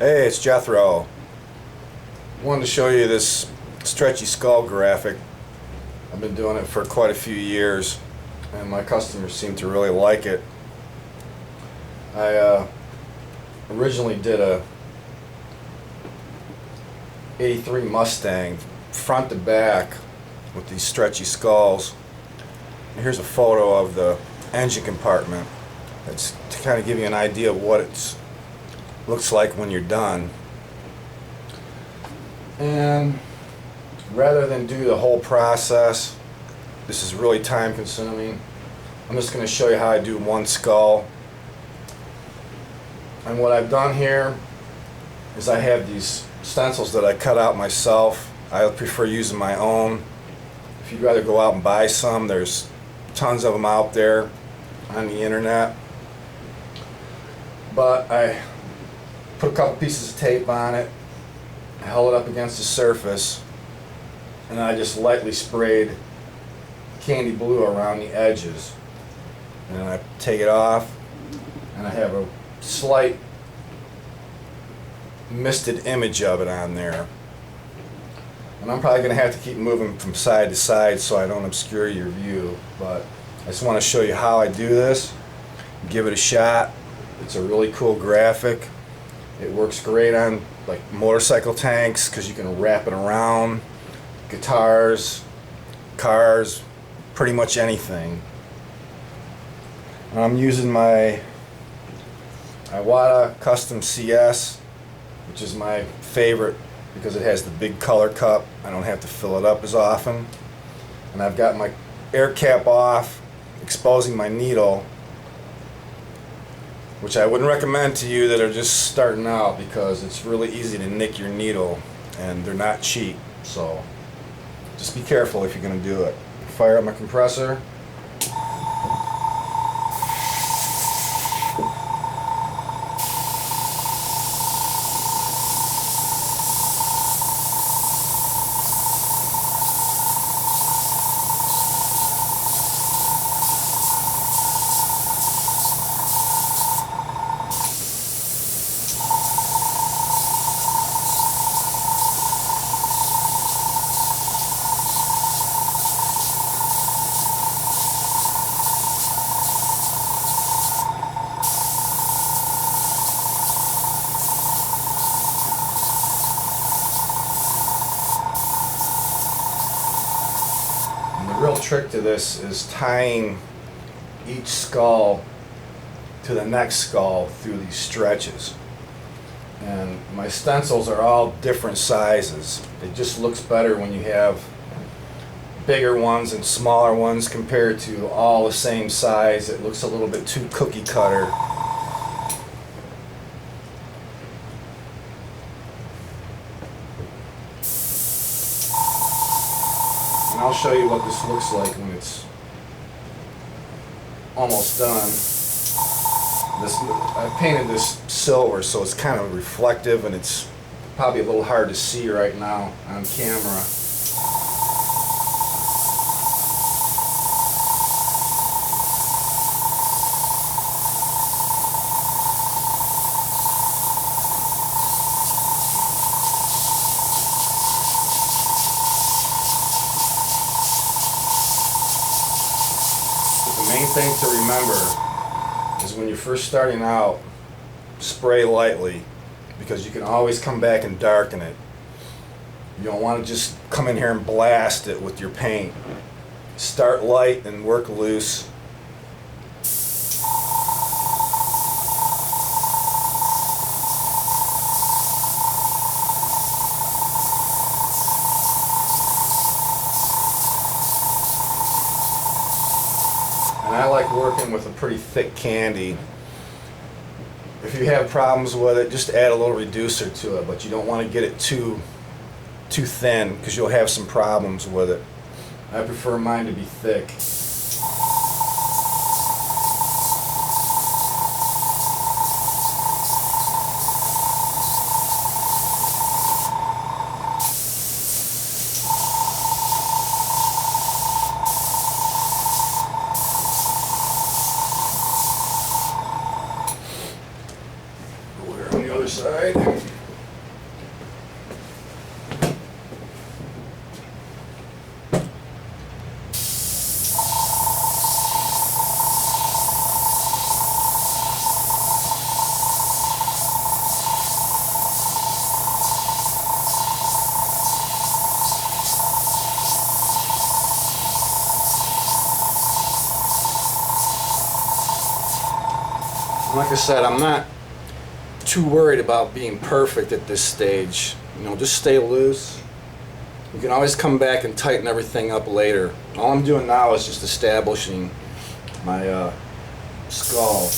Hey, it's Jethro. Wanted to show you this stretchy skull graphic. I've been doing it for quite a few years and my customers seem to really like it. I originally did a 83 Mustang front to back with these stretchy skulls. And here's a photo of the engine compartment. It's to kind of give you an idea of what it looks like when you're done. And rather than do the whole process, this is really time consuming. I'm just going to show you how I do one skull. And what I've done here is I have these stencils that I cut out myself. I prefer using my own. If you'd rather go out and buy some, there's tons of them out there on the internet. But I put a couple pieces of tape on it, I held it up against the surface, and I just lightly sprayed candy blue around the edges. And then I take it off, and I have a slight misted image of it on there. And I'm probably going to have to keep moving from side to side so I don't obscure your view, but I just want to show you how I do this. Give it a shot. It's a really cool graphic. It works great on like motorcycle tanks because you can wrap it around guitars, cars, pretty much anything. And I'm using my Iwata Custom CS, which is my favorite because it has the big color cup. I don't have to fill it up as often. And I've got my air cap off, exposing my needle, which I wouldn't recommend to you that are just starting out because it's really easy to nick your needle and they're not cheap. So just be careful if you're going to do it. Fire up my compressor. The real trick to this is tying each skull to the next skull through these stretches. And my stencils are all different sizes. It just looks better when you have bigger ones and smaller ones compared to all the same size. It looks a little bit too cookie cutter. And I'll show you what this looks like when it's almost done. I painted this silver so it's kind of reflective and it's probably a little hard to see right now on camera. The main thing to remember is when you're first starting out, spray lightly because you can always come back and darken it. You don't want to just come in here and blast it with your paint. Start light and work loose. And I like working with a pretty thick candy. If you have problems with it, just add a little reducer to it, but you don't want to get it too thin because you'll have some problems with it. I prefer mine to be thick. Over here on the other side. like I said, I'm not too worried about being perfect at this stage. You know, just stay loose. You can always come back and tighten everything up later. All I'm doing now is just establishing my skull.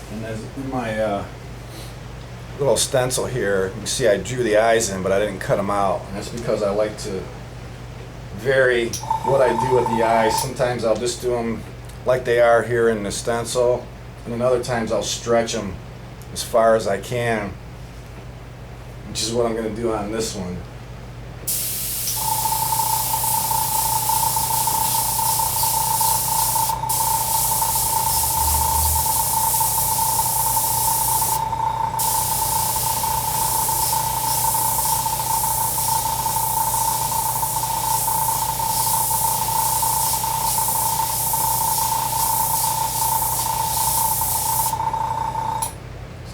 And as in my little stencil here, you can see I drew the eyes in, but I didn't cut them out. And that's because I like to vary what I do with the eyes. Sometimes I'll just do them like they are here in the stencil, and then other times I'll stretch them as far as I can, which is what I'm going to do on this one.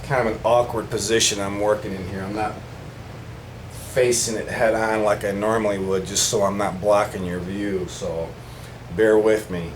Kind of an awkward position I'm working in here. I'm not facing it head on like I normally would, just so I'm not blocking your view, so bear with me.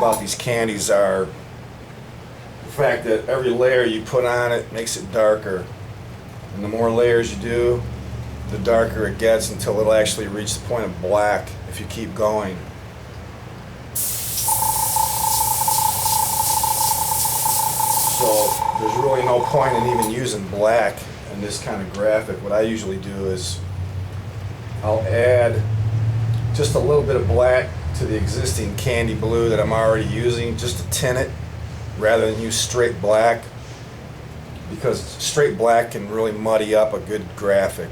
about these candies are the fact that every layer you put on it makes it darker. And the more layers you do, the darker it gets until it'll actually reach the point of black if you keep going. So there's really no point in even using black in this kind of graphic. What I usually do is I'll add just a little bit of black to the existing candy blue that I'm already using just to tint it rather than use straight black, because straight black can really muddy up a good graphic.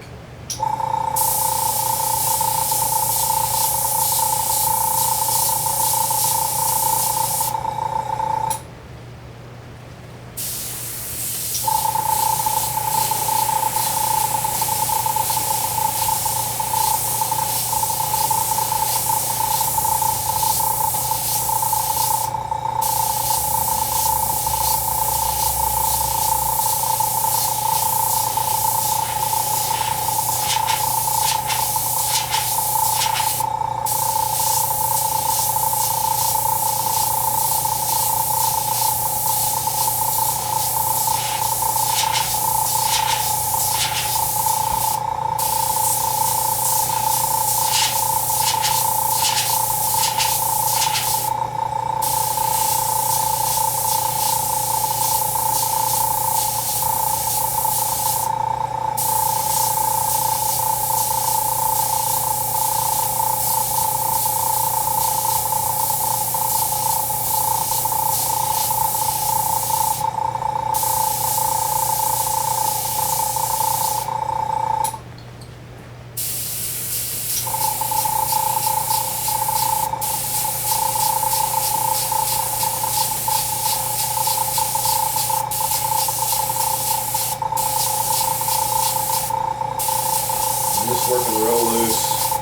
Just working real loose,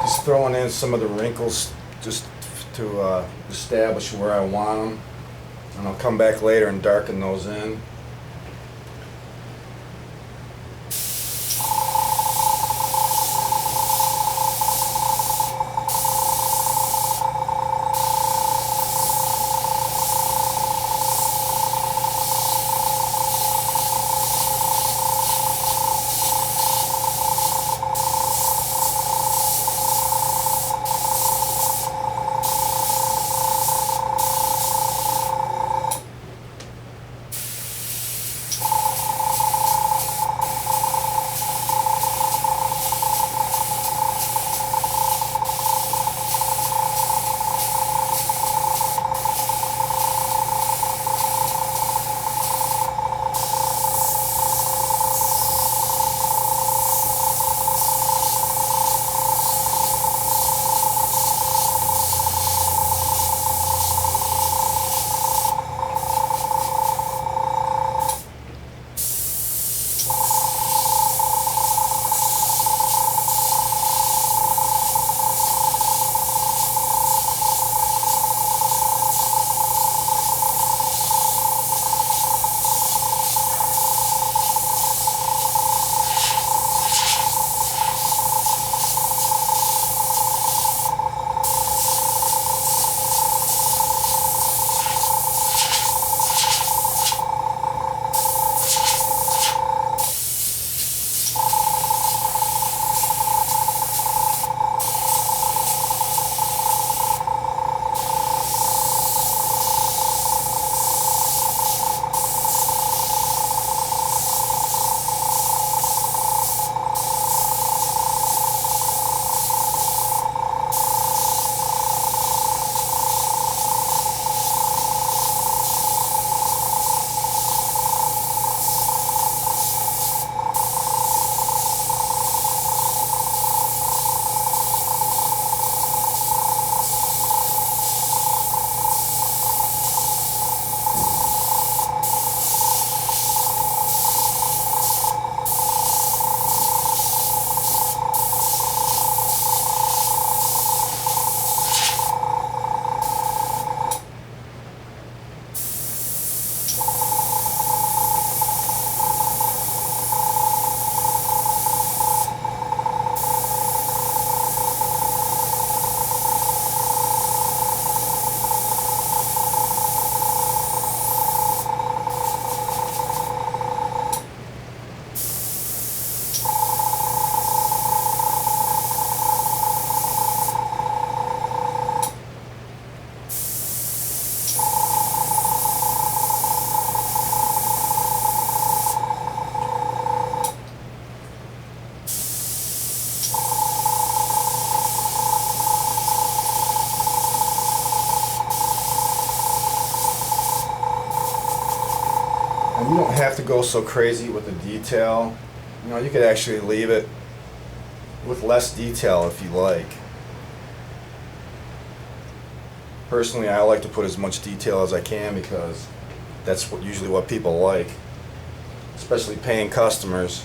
just throwing in some of the wrinkles just to establish where I want them, and I'll come back later and darken those in. And you don't have to go so crazy with the detail. You know, you could actually leave it with less detail if you like. Personally, I like to put as much detail as I can because that's usually what people like, especially paying customers.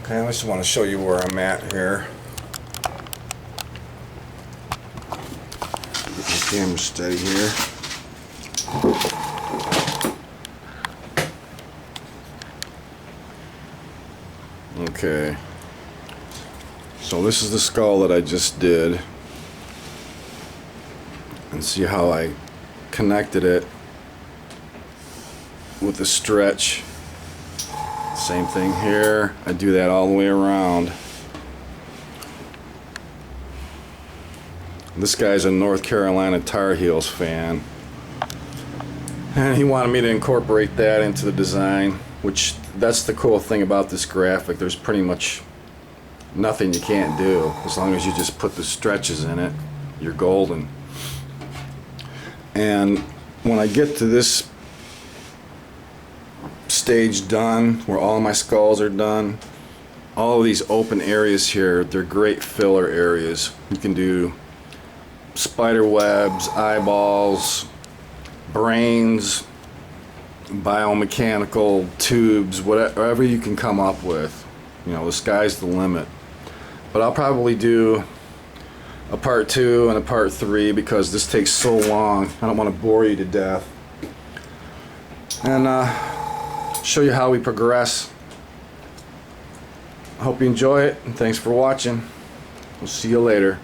Okay, I just want to show you where I'm at here. Get the camera steady here. Okay, so this is the skull that I just did, and see how I connected it with the stretch. Same thing here. I do that all the way around. This guy's a North Carolina Tar Heels fan, and he wanted me to incorporate that into the design, which that's the cool thing about this graphic. There's pretty much nothing you can't do. As long as you just put the stretches in it, you're golden. And when I get to this stage done, where all my skulls are done, all of these open areas here, they're great filler areas. You can do spider webs, eyeballs, brains, biomechanical tubes, whatever you can come up with. You know, the sky's the limit. But I'll probably do a part 2 and a part 3 because this takes so long. I don't want to bore you to death. And show you how we progress. I hope you enjoy it, and thanks for watching. We'll see you later.